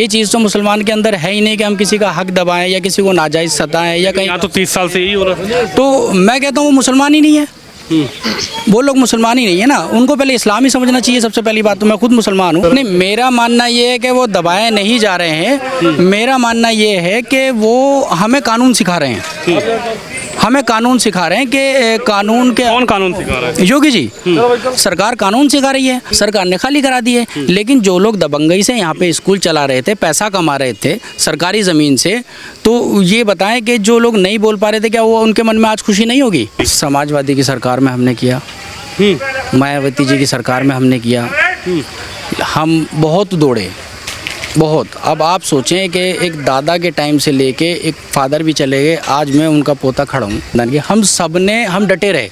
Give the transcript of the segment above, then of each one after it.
ये चीज़ तो मुसलमान के अंदर है ही नहीं कि हम किसी का हक दबाएं या किसी को नाजायज़ सताएं या कहीं। यहाँ तो 30 साल से यही हो रहा है। तो मैं कहता हूँ वो मुसलमान ही नहीं है, वो लोग मुसलमान ही नहीं है ना। उनको पहले इस्लाम ही समझना चाहिए। सबसे पहली बात तो मैं खुद मुसलमान हूँ। नहीं, मेरा मानना ये है कि वो दबाए नहीं जा रहे हैं। मेरा मानना ये है कि वो हमें कानून सिखा रहे हैं, हमें कानून सिखा रहे हैं कि कानून के। कौन कानून सिखा रहा है? योगी जी, सरकार कानून सिखा रही है, सरकार ने खाली करा दी है। लेकिन जो लोग दबंगई से यहाँ पे स्कूल चला रहे थे, पैसा कमा रहे थे सरकारी ज़मीन से, तो ये बताएं कि जो लोग नहीं बोल पा रहे थे, क्या वो उनके मन में आज खुशी नहीं होगी? समाजवादी की सरकार में हमने किया, मायावती जी की सरकार में हमने किया, हम बहुत दौड़े, बहुत। अब आप सोचें कि एक दादा के टाइम से लेके एक फादर भी चले गए, आज मैं उनका पोता खड़ा हूँ। हम डटे रहे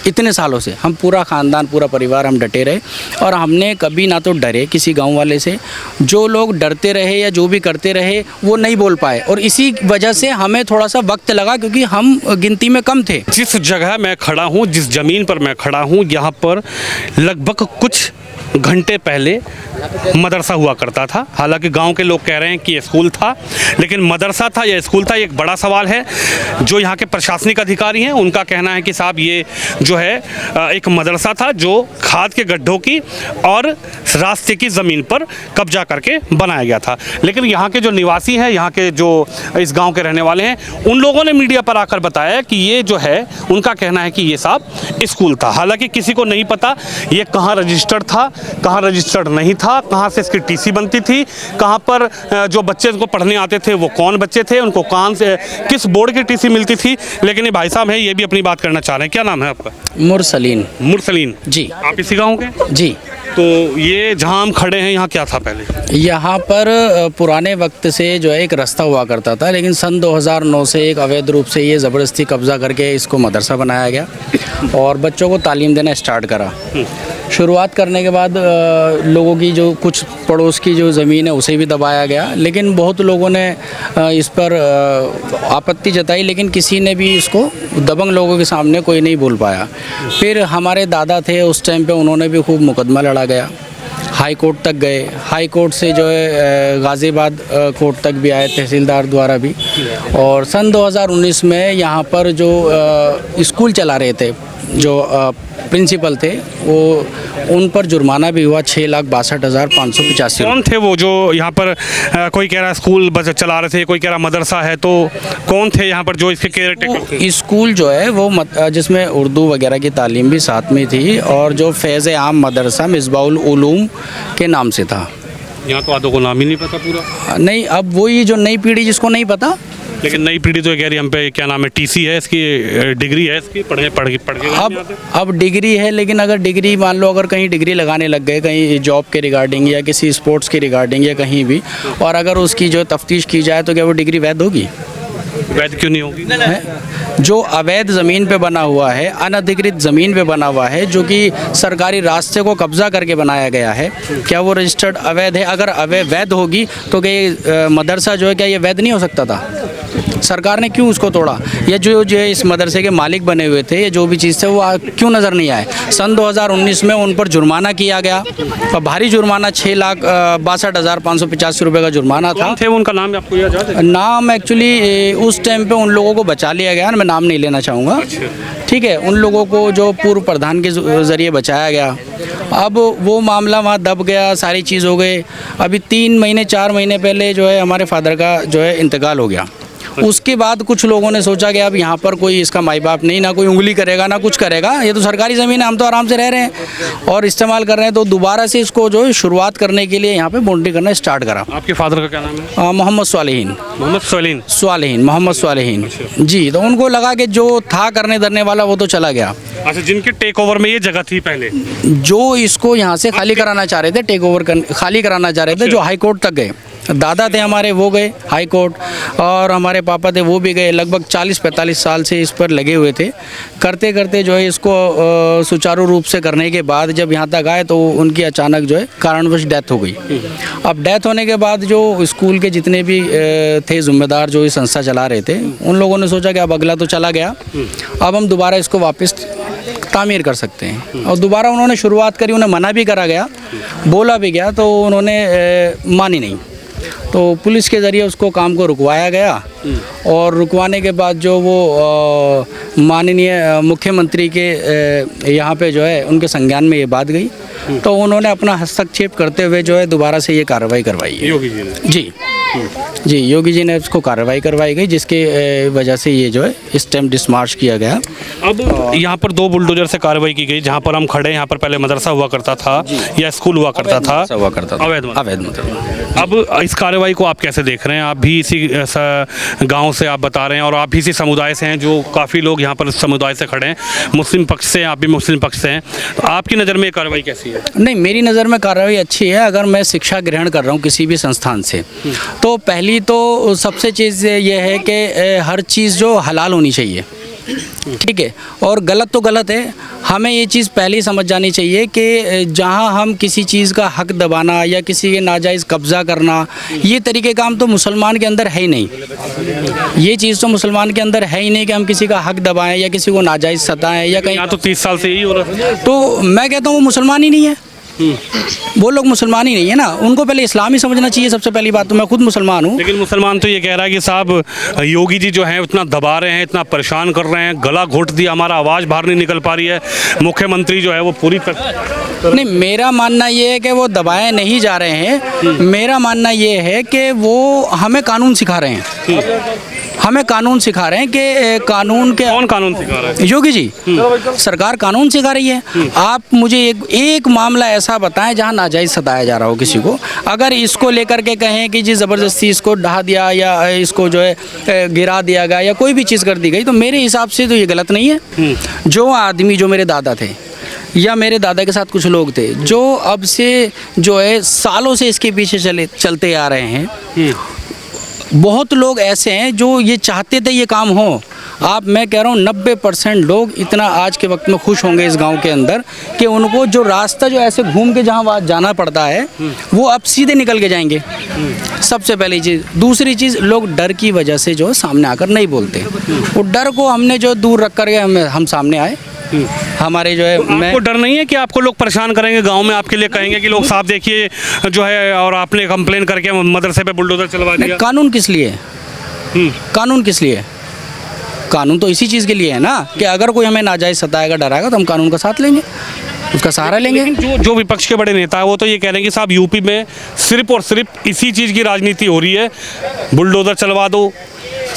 इतने सालों से, हम पूरा ख़ानदान, पूरा परिवार हम डटे रहे और हमने कभी ना तो डरे किसी गांव वाले से। जो लोग डरते रहे या जो भी करते रहे वो नहीं बोल पाए और इसी वजह से हमें थोड़ा सा वक्त लगा, क्योंकि हम गिनती में कम थे। जिस जगह मैं खड़ा हूँ, जिस ज़मीन पर मैं खड़ा हूँ, यहाँ पर लगभग कुछ घंटे पहले मदरसा हुआ करता था। हालांकि गांव के लोग कह रहे हैं कि ये स्कूल था, लेकिन मदरसा था या स्कूल था, ये एक बड़ा सवाल है। जो यहाँ के प्रशासनिक अधिकारी हैं उनका कहना है कि साहब ये जो है एक मदरसा था जो खाद के गड्ढों की और रास्ते की ज़मीन पर कब्जा करके बनाया गया था। लेकिन यहाँ के जो निवासी हैं, यहाँ के जो इस गाँव के रहने वाले हैं, उन लोगों ने मीडिया पर आकर बताया कि ये जो है, उनका कहना है कि ये साहब स्कूल था। हालांकि किसी को नहीं पता ये कहाँ रजिस्टर्ड था, कहाँ रजिस्टर्ड नहीं था, कहाँ से इसकी टीसी बनती थी, कहाँ पर जो बच्चे इनको पढ़ने आते थे वो कौन बच्चे थे, उनको कहाँ से किस बोर्ड की टीसी मिलती थी। लेकिन ये भाई साहब हैं, ये भी अपनी बात करना चाह रहे हैं। क्या नाम है आपका? मुरसलीन। मुरसलीन जी। आप इसी गाँव के? जी। तो ये जहाँ हम खड़े हैं, यहाँ क्या था पहले? यहाँ पर पुराने वक्त से जो है एक रास्ता हुआ करता था, लेकिन सन 2009 से एक अवैध रूप से ये ज़बरदस्ती कब्ज़ा करके इसको मदरसा बनाया गया और बच्चों को तालीम देना स्टार्ट करा। शुरुआत करने के बाद लोगों की जो कुछ पड़ोस की जो ज़मीन है उसे भी दबाया गया, लेकिन बहुत लोगों ने इस पर आपत्ति जताई, लेकिन किसी ने भी इसको दबंग लोगों के सामने कोई नहीं बोल पाया। फिर हमारे दादा थे उस टाइम पे, उन्होंने भी खूब मुकदमा लड़ा गया, हाई कोर्ट तक गए। हाई कोर्ट से जो है गाज़ियाबाद कोर्ट तक भी आए, तहसीलदार द्वारा भी। और सन 2019 में यहाँ पर जो स्कूल चला रहे थे, जो प्रिंसिपल थे, वो उन पर जुर्माना भी हुआ 6,62,585। कौन थे वो जो यहाँ पर कोई कह रहा स्कूल बस चला रहे थे, कोई कह रहा मदरसा है, तो कौन थे यहाँ पर जो इसके केयर टेकर थे? स्कूल जो है वो जिसमें उर्दू वगैरह की तालीम भी साथ में थी और जो फैज़ आम मदरसा मिसबाउल उलूम के नाम से था। यहाँ तो आदों को नाम ही नहीं पता पूरा। नहीं, अब वही जो नई पीढ़ी जिसको नहीं पता, लेकिन नई पीढ़ी तो कह रही हम पे क्या नाम है, टीसी है इसकी, डिग्री है इसकी, पढ़ के अब डिग्री है। लेकिन अगर डिग्री मान लो, अगर कहीं डिग्री लगाने लग गए कहीं जॉब के रिगार्डिंग या किसी स्पोर्ट्स के रिगार्डिंग या कहीं भी, और अगर उसकी जो तफ्तीश की जाए तो क्या वो डिग्री वैध होगी? वैध क्यों नहीं होगी? जो अवैध ज़मीन पे बना हुआ है, अनधिकृत ज़मीन पे बना हुआ है, जो कि सरकारी रास्ते को कब्ज़ा करके बनाया गया है, क्या वो रजिस्टर्ड अवैध है? अगर वैध होगी तो क्या मदरसा जो है, क्या ये वैध नहीं हो सकता था? सरकार ने क्यों उसको तोड़ा? या जो इस मदरसे के मालिक बने हुए थे, या जो भी चीज़ थे, वो क्यों नज़र नहीं आए? सन 2019 में उन पर जुर्माना किया गया और भारी जुर्माना 6,62,585 रुपये का जुर्माना था। थे उनका नाम आपको याद है? नाम एक्चुअली उस टाइम पे उन लोगों को बचा लिया गया, मैं नाम नहीं लेना चाहूँगा, ठीक है। उन लोगों को जो पूर्व प्रधान के ज़रिए बचाया गया, अब वो मामला वहाँ दब गया, सारी चीज़ हो गई। अभी 3 महीने 4 महीने पहले जो है हमारे फादर का जो है इंतकाल हो गया। उसके बाद कुछ लोगों ने सोचा कि अब यहाँ पर कोई इसका माई बाप नहीं, ना कोई उंगली करेगा ना कुछ करेगा, ये तो सरकारी ज़मीन है, हम तो आराम से रह रहे हैं और इस्तेमाल कर रहे हैं। तो दोबारा से इसको जो है शुरुआत करने के लिए यहाँ पे बाउंड्री करना स्टार्ट करा। आपके फादर का क्या नाम है? मोहम्मद स्वालिहीन। मोहम्मद स्वालिहीन जी। तो उनको लगा कि जो था करने धरने वाला वो तो चला गया। अच्छा, जिनके टेक ओवर में ये जगह थी पहले, जो इसको यहाँ से खाली कराना चाह रहे थे, टेक ओवर खाली कराना चाह रहे थे, जो हाई कोर्ट तक गए। दादा थे हमारे, वो गए हाई कोर्ट, और हमारे पापा थे वो भी गए। लगभग 40-45 साल से इस पर लगे हुए थे। करते करते जो है इसको सुचारू रूप से करने के बाद जब यहाँ तक आए तो उनकी अचानक जो है कारणवश डेथ हो गई। अब डेथ होने के बाद जो स्कूल के जितने भी थे जिम्मेदार जो इस संस्था चला रहे थे, उन लोगों ने सोचा कि अब अगला तो चला गया, अब हम दोबारा इसको वापस तामीर कर सकते हैं। और दोबारा उन्होंने शुरुआत करी, उन्हें मना भी करा गया, बोला भी गया, तो उन्होंने मानी नहीं। तो पुलिस के ज़रिए उसको काम को रुकवाया गया और रुकवाने के बाद जो वो माननीय मुख्यमंत्री के यहाँ पे जो है उनके संज्ञान में ये बात गई, तो उन्होंने अपना हस्तक्षेप करते हुए जो है दोबारा से ये कार्रवाई करवाई है। योगी जी ने जी योगी जी ने उसको कार्रवाई करवाई गई, जिसके वजह से ये जो है इस टाइम डिसमार्च किया गया। अब यहाँ पर 2 बुलडोजर से कार्रवाई की गई। जहाँ पर हम खड़े हैं यहाँ पर पहले मदरसा हुआ करता था या स्कूल हुआ करता था, अवैध मदरसा। अब इस कार्रवाई को आप कैसे देख रहे हैं? आप भी इसी गांव से आप बता रहे हैं और आप भी इसी समुदाय से हैं, जो काफ़ी लोग यहाँ पर समुदाय से खड़े हैं, मुस्लिम पक्ष से, आप भी मुस्लिम पक्ष से हैं, तो आपकी नज़र में ये कार्रवाई कैसी है? नहीं, मेरी नज़र में कार्रवाई अच्छी है। अगर मैं शिक्षा ग्रहण कर रहा हूँ किसी भी संस्थान से, तो पहली तो सबसे चीज़ ये है कि हर चीज़ जो हलाल होनी चाहिए, ठीक है, और गलत तो गलत है। हमें ये चीज़ पहले ही समझ जानी चाहिए कि जहाँ हम किसी चीज़ का हक दबाना या किसी के नाजायज़ कब्ज़ा करना, ये तरीके काम तो मुसलमान के अंदर है ही नहीं। ये चीज़ तो मुसलमान के अंदर है ही नहीं कि हम किसी का हक दबाएं या किसी को नाजायज़ सताएं या कहीं। यहाँ तो 30 साल से यही हो रहा है। तो मैं कहता हूँ वो मुसलमान ही नहीं है, वो लोग मुसलमान ही नहीं है ना। उनको पहले इस्लाम ही समझना चाहिए सबसे पहली बात। तो मैं खुद मुसलमान हूँ। लेकिन मुसलमान तो ये कह रहा है कि साहब योगी जी जो हैं इतना दबा रहे हैं, इतना परेशान कर रहे हैं, गला घोट दिया, हमारा आवाज़ बाहर नहीं निकल पा रही है, मुख्यमंत्री जो है वो पूरी नहीं, मेरा मानना ये है कि वो दबाए नहीं जा रहे हैं। मेरा मानना ये है कि वो हमें कानून सिखा रहे हैं, हमें कानून सिखा रहे हैं कि कानून के। कौन कानून सिखा रहा है? योगी जी, सरकार कानून सिखा रही है। आप मुझे एक मामला ऐसा बताएं जहां नाजायज़ सताया जा रहा हो किसी को। अगर इसको लेकर के कहें कि जी ज़बरदस्ती इसको ढहा दिया या इसको जो है गिरा दिया गया या कोई भी चीज़ कर दी गई, तो मेरे हिसाब से तो ये गलत नहीं है। जो आदमी, जो मेरे दादा थे या मेरे दादा के साथ कुछ लोग थे जो अब से जो है सालों से इसके पीछे चलते आ रहे हैं, बहुत लोग ऐसे हैं जो ये चाहते थे ये काम हो। मैं कह रहा हूँ 90% लोग इतना आज के वक्त में खुश होंगे इस गांव के अंदर कि उनको जो रास्ता जो ऐसे घूम के जहाँ जाना पड़ता है वो अब सीधे निकल के जाएंगे। सबसे पहली चीज़। दूसरी चीज़, लोग डर की वजह से जो सामने आकर नहीं बोलते। वो डर को हमने जो दूर रख कर हम सामने आए। हमारे जो है तो आपको डर नहीं है कि आपको लोग परेशान करेंगे गांव में, आपके लिए कहेंगे कि लोग साहब देखिए जो है, और आपने कंप्लेन करके मदरसे पे बुलडोजर चलवा दिया? कानून किस लिए? कानून किस लिए? कानून तो इसी चीज़ के लिए है ना कि अगर कोई हमें नाजायज़ सताएगा, डराएगा, तो हम कानून का साथ लेंगे, उसका सहारा लेंगे। जो विपक्ष के बड़े नेता है वो तो ये कह रहे हैं कि साहब यूपी में सिर्फ और सिर्फ इसी चीज़ की राजनीति हो रही है, बुलडोजर चलवा दो,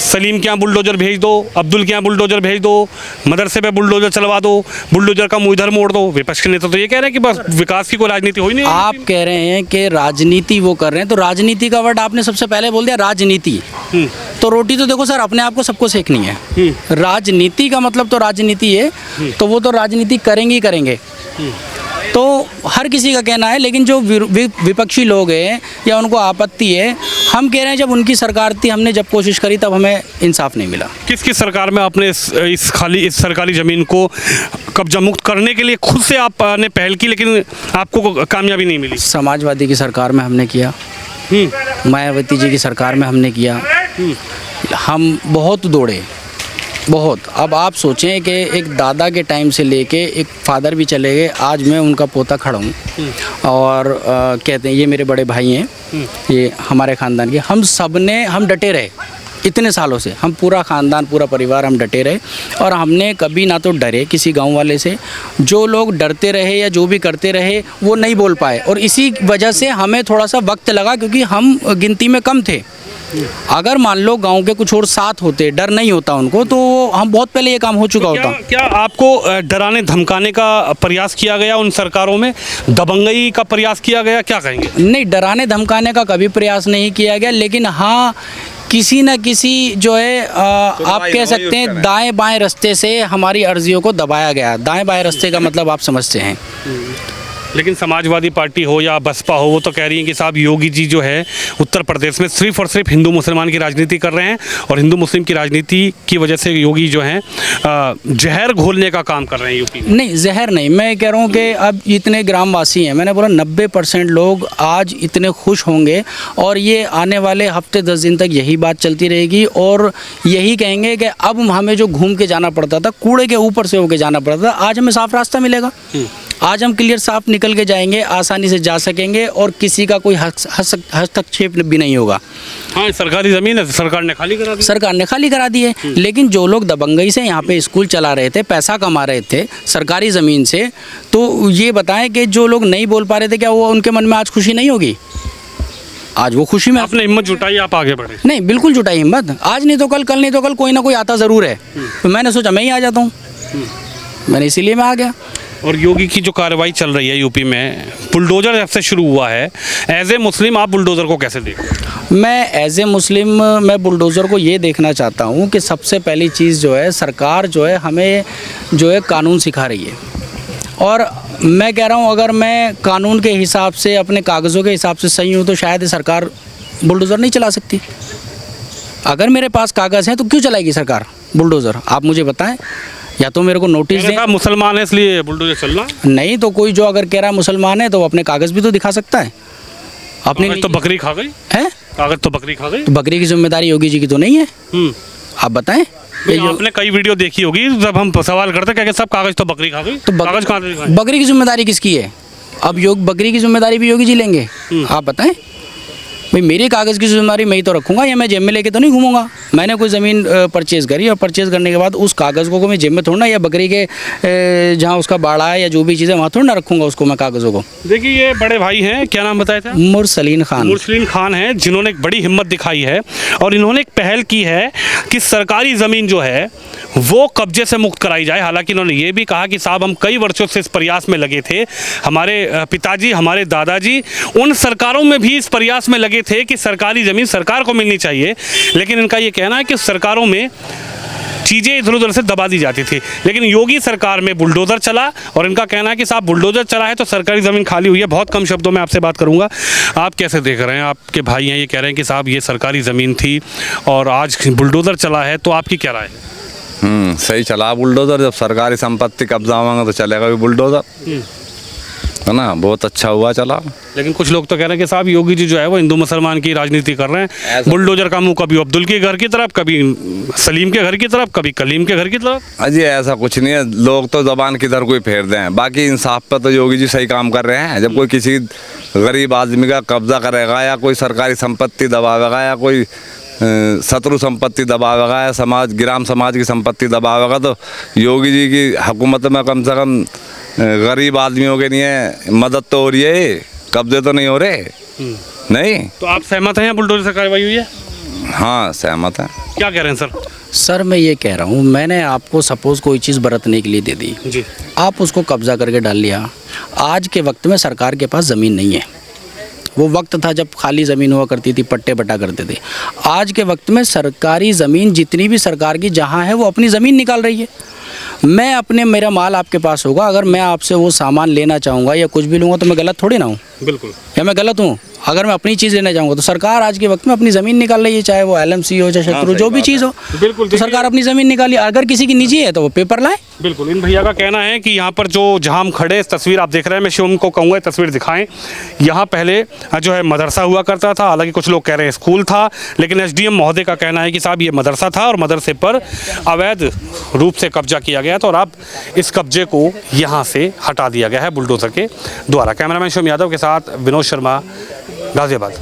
सलीम के यहाँ बुलडोजर भेज दो, अब्दुल के यहाँ बुलडोजर भेज दो, मदरसे पे बुलडोजर चलवा दो, बुलडोजर का मुँह इधर मोड़ दो। विपक्ष के नेता तो ये कह रहे हैं कि बस विकास की कोई राजनीति हो ही नहीं। आप कह रहे हैं कि राजनीति वो कर रहे हैं, तो राजनीति का वर्ड आपने सबसे पहले बोल दिया, राजनीति। तो रोटी तो देखो सर, अपने आप को सबको सेकनी है। राजनीति का मतलब तो राजनीति है, तो वो तो राजनीति करेंगे ही करेंगे। तो हर किसी का कहना है, लेकिन जो विपक्षी लोग हैं या उनको आपत्ति है, हम कह रहे हैं जब उनकी सरकार थी, हमने जब कोशिश करी तब हमें इंसाफ नहीं मिला। किस सरकार में आपने इस सरकारी ज़मीन को कब्जा मुक्त करने के लिए खुद से आपने पहल की, लेकिन आपको कामयाबी नहीं मिली? समाजवादी की सरकार में हमने किया, मायावती जी की सरकार में हमने किया, हम बहुत दौड़े, बहुत। अब आप सोचें कि एक दादा के टाइम से लेके एक फादर भी चले गए, आज मैं उनका पोता खड़ा हूँ और कहते हैं ये मेरे बड़े भाई हैं, ये हमारे ख़ानदान के। हम डटे रहे इतने सालों से, हम पूरा ख़ानदान, पूरा परिवार हम डटे रहे और हमने कभी ना तो डरे किसी गांव वाले से। जो लोग डरते रहे या जो भी करते रहे वो नहीं बोल पाए, और इसी वजह से हमें थोड़ा सा वक्त लगा, क्योंकि हम गिनती में कम थे। अगर मान लो गांव के कुछ और साथ होते, डर नहीं होता उनको, तो हम बहुत पहले ये काम हो चुका होता। क्या आपको डराने धमकाने का प्रयास किया गया उन सरकारों में? दबंगई का प्रयास किया गया? क्या कहेंगे? नहीं, डराने धमकाने का कभी प्रयास नहीं किया गया, लेकिन हाँ किसी न किसी जो है आप कह सकते हैं दाएं बाएं रास्ते से हमारी अर्जियों को दबाया गया। दाएं बाएं रास्ते का मतलब आप समझते हैं। लेकिन समाजवादी पार्टी हो या बसपा हो, वो तो कह रही है कि साहब योगी जी जो है उत्तर प्रदेश में सिर्फ और सिर्फ हिंदू मुसलमान की राजनीति कर रहे हैं, और हिंदू मुस्लिम की राजनीति की वजह से योगी जो हैं जहर घोलने का काम कर रहे हैं यूपी में। नहीं, जहर नहीं, मैं कह रहा हूँ कि अब इतने ग्रामवासी हैं, मैंने बोला 90% लोग आज इतने खुश होंगे, और ये आने वाले हफ्ते 10 दिन तक यही बात चलती रहेगी और यही कहेंगे कि अब हमें जो घूम के जाना पड़ता था, कूड़े के ऊपर से होके जाना पड़ता था, आज हमें साफ रास्ता मिलेगा। आज हम क्लियर साफ निकल के जाएंगे, आसानी से जा सकेंगे और किसी का कोई हस्तक्षेप भी नहीं होगा। हाँ, सरकारी ज़मीन है, सरकार ने खाली करा दी। सरकार ने खाली करा दी है, लेकिन जो लोग दबंगई से यहाँ पे स्कूल चला रहे थे, पैसा कमा रहे थे सरकारी ज़मीन से, तो ये बताएं कि जो लोग नहीं बोल पा रहे थे, क्या वो उनके मन में आज खुशी नहीं होगी? आज वो खुशी में आपने हिम्मत जुटाई, आप आगे बढ़े। नहीं, बिल्कुल जुटाई हिम्मत। आज नहीं तो कल, कल नहीं तो कल कोई ना कोई आता ज़रूर है। तो मैंने सोचा मैं ही आ जाता हूँ, मैंने इसीलिए मैं आ गया। और योगी की जो कार्रवाई चल रही है यूपी में, बुलडोजर जब से शुरू हुआ है, एज ए मुस्लिम आप बुलडोजर को कैसे देखते हैं? मैं एज ए मुस्लिम मैं बुलडोज़र को ये देखना चाहता हूँ कि सबसे पहली चीज़ जो है, सरकार जो है हमें जो है कानून सिखा रही है। और मैं कह रहा हूँ, अगर मैं कानून के हिसाब से, अपने कागज़ों के हिसाब से सही हूँ, तो शायद ये सरकार बुलडोज़र नहीं चला सकती। अगर मेरे पास कागज़ हैं तो क्यों चलाएगी सरकार बुलडोज़र? आप मुझे बताएं, या तो मेरे को नोटिस दें। मुसलमान है इसलिए बुलडोजर चल रहा? नहीं तो कोई जो अगर कह रहा है मुसलमान है, तो वो अपने कागज़ भी तो दिखा सकता है। अपनी तो बकरी खा गई है, कागज तो बकरी खा गई। तो बकरी की जिम्मेदारी योगी जी की तो नहीं है? आप बताएं। ये आपने कई वीडियो देखी होगी, जब हम सवाल करते क्या सब कागज तो बकरी खा गई, तो कागज कहाँ से खाए? बकरी की जिम्मेदारी किसकी है? अब बकरी की जिम्मेदारी भी योगी जी लेंगे? आप बताएं भाई, मेरे कागज़ की जिम्मेदारी मैं ही तो रखूँगा, या मैं जेब में लेके तो नहीं घूमूंगा। मैंने कोई ज़मीन परचेज़ करी और परचेज़ करने के बाद उस कागज़ को मैं जेब में थोड़ा, या बकरी के जहाँ उसका बाड़ा है या जो भी चीज़ें वहाँ थोड़ा ना रखूँगा उसको मैं कागज़ों को। देखिए, ये बड़े भाई हैं, क्या नाम बताया था? मुरसलीन खान। मुरसलीन खान है, जिन्होंने एक बड़ी हिम्मत दिखाई है और इन्होंने एक पहल की है कि सरकारी ज़मीन जो है वो कब्जे से मुक्त कराई जाए। हालांकि इन्होंने ये भी कहा कि साहब हम कई वर्षों से इस प्रयास में लगे थे, हमारे पिताजी, हमारे दादाजी उन सरकारों में भी इस प्रयास में लगे थे कि सरकारी ज़मीन सरकार को मिलनी चाहिए, लेकिन इनका ये कहना है कि सरकारों में चीज़ें इधर उधर से दबा दी जाती थी। लेकिन योगी सरकार में बुलडोज़र चला और इनका कहना है कि साहब बुलडोज़र चला है तो सरकारी ज़मीन खाली हुई है। बहुत कम शब्दों में आपसे बात करूंगा, आप कैसे देख रहे हैं? आपके भाई हैं, ये कह रहे हैं कि साहब ये सरकारी ज़मीन थी और आज बुलडोज़र चला है, तो आपकी क्या राय है? सही चला बुलडोज़र। जब सरकारी संपत्ति कब्जा होगा तो चलेगा भी बुलडोज़र, है ना। बहुत अच्छा हुआ चला। लेकिन कुछ लोग तो कह रहे हैं कि साहब योगी जी जो है वो हिंदू मुसलमान की राजनीति कर रहे हैं। बुलडोजर का मुंह कभी अब्दुल के घर की तरफ, कभी सलीम के घर की तरफ, कभी कलीम के घर की तरफ। अजी ऐसा कुछ नहीं है, लोग तो जबान किधर कोई फेर दें, बाकी इंसाफ पर तो योगी जी सही काम कर रहे हैं। जब कोई किसी गरीब आदमी का कब्जा करेगा या कोई सरकारी संपत्ति दबावेगा या कोई शत्रु संपत्ति दबावेगा या ग्राम समाज की संपत्ति दबावेगा, तो योगी जी की हुकूमत में कम से कम गरीब आदमियों के लिए मदद तो हो रही है, कब्जे तो नहीं हो रहे। नहीं तो आप सहमत हैं बुलडोजर से कार्रवाई हुई है? हाँ सहमत है। क्या कह रहे हैं सर? सर मैं ये कह रहा हूँ, मैंने आपको सपोज़ कोई चीज़ बरतने के लिए दे दी जी, आप उसको कब्जा करके डाल लिया। आज के वक्त में सरकार के पास ज़मीन नहीं है। वो वक्त था जब खाली ज़मीन हुआ करती थी, पट्टे बटा करते थे। आज के वक्त में सरकारी ज़मीन जितनी भी सरकार की जहाँ है वो अपनी ज़मीन निकाल रही है। मेरा माल आपके पास होगा, अगर मैं आपसे वो सामान लेना चाहूँगा या कुछ भी लूँगा तो मैं गलत थोड़ी ना हूँ? बिल्कुल। या मैं गलत हूँ? अगर मैं अपनी चीज़ लेना चाहूँगा तो सरकार आज के वक्त में अपनी ज़मीन निकाल रही है, चाहे वो LMC हो, चाहे शत्रु, जो भी चीज़ हो। बिल्कुल, तो सरकार अपनी ज़मीन निकाली। अगर किसी की निजी है तो वो पेपर लाए। बिल्कुल। इन भैया का कहना है कि यहाँ पर जहाँ हम खड़े, इस तस्वीर आप देख रहे हैं, मैं शिवम को कहूँगा तस्वीर दिखाएं। यहाँ पहले जो है मदरसा हुआ करता था, हालांकि कुछ लोग कह रहे हैं स्कूल था, लेकिन SDM महोदय का कहना है कि साहब ये मदरसा था और मदरसे पर अवैध रूप से कब्जा किया गया था और अब इस कब्जे को यहाँ से हटा दिया गया है बुलडोजर के द्वारा। कैमरामैन शिवम यादव के साथ विनोद शर्मा, गाजियाबाद।